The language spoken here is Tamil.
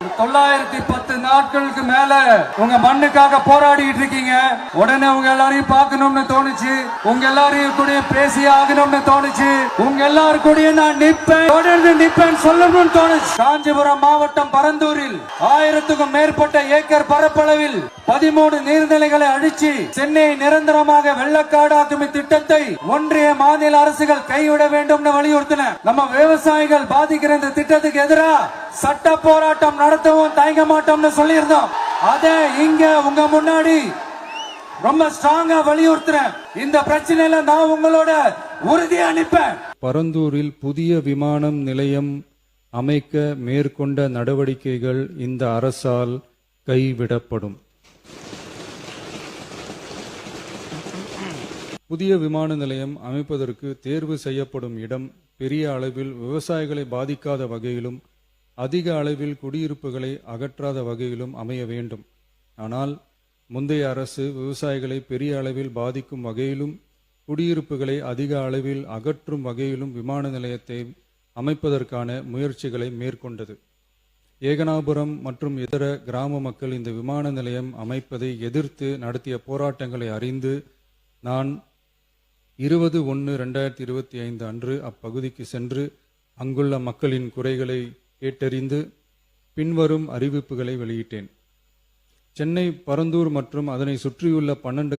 910 நாட்களுக்கு மேல உங்க மண்ணுக்காக போராடிட்டு இருக்கீங்க. உடனே உங்க எல்லாரையும் பார்க்கணும்னு தோணுச்சு. உங்க எல்லாரையும் கூட பேசி ஆகணும்னு தோணுச்சு. உங்க எல்லாரும் கூட நான் நிப்பேன், தொடர்ந்து நிப்பேன் சொல்லணும்னு தோணுச்சு. காஞ்சிபுரம் மாவட்டம் பரந்தூரில் 1000க்கும் மேற்பட்ட ஏக்கர் பரப்பளவில் 13 நீர்நிலைகளை அழிச்சு சென்னையை நிரந்தரமாக வெள்ளக்காடாக்கும் திட்டத்தை ஒன்றிய மாநில அரசுகள் கைவிட வேண்டும் வலியுறுத்தின. நம்ம விவசாயிகள் பாதிக்கிற இந்த திட்டத்துக்கு எதிராக சட்ட போராட்டம் நடத்தவும் தயங்க மாட்டோம்னு சொல்லியிருந்தோம். அதே இங்க உங்க முன்னாடி ரொம்ப ஸ்ட்ராங்கா வலியுறுத்துறேன். இந்த பிரச்சனையில நான் உங்களோட உறுதியா நிப்பேன். பரந்தூரில் புதிய விமான நிலையம் அமைக்க மேற்கொண்ட நடவடிக்கைகள் இந்த அரசால் கைவிடப்படும். புதிய விமான நிலையம் அமைப்பதற்கு தேர்வு செய்யப்படும் இடம் பெரிய அளவில் விவசாயிகளை பாதிக்காத வகையிலும் அதிக அளவில் குடியிருப்புகளை அகற்றாத வகையிலும் அமைய வேண்டும். ஆனால் முந்தைய அரசு விவசாயிகளை பெரிய அளவில் பாதிக்கும் வகையிலும் குடியிருப்புகளை அதிக அளவில் அகற்றும் வகையிலும் விமான நிலையத்தை அமைப்பதற்கான முயற்சிகளை மேற்கொண்டது. ஏகனாபுரம் மற்றும் இதர கிராம மக்கள் இந்த விமான நிலையம் அமைப்பதை எதிர்த்து நடத்திய போராட்டங்களை அறிந்து நான் 20/1/2025 அன்று அப்பகுதிக்கு சென்று அங்குள்ள மக்களின் குறைகளை கேட்டறிந்து பின்வரும் அறிவிப்புகளை வெளியிட்டேன். சென்னை, பரந்தூர் மற்றும் அதனை சுற்றியுள்ள 12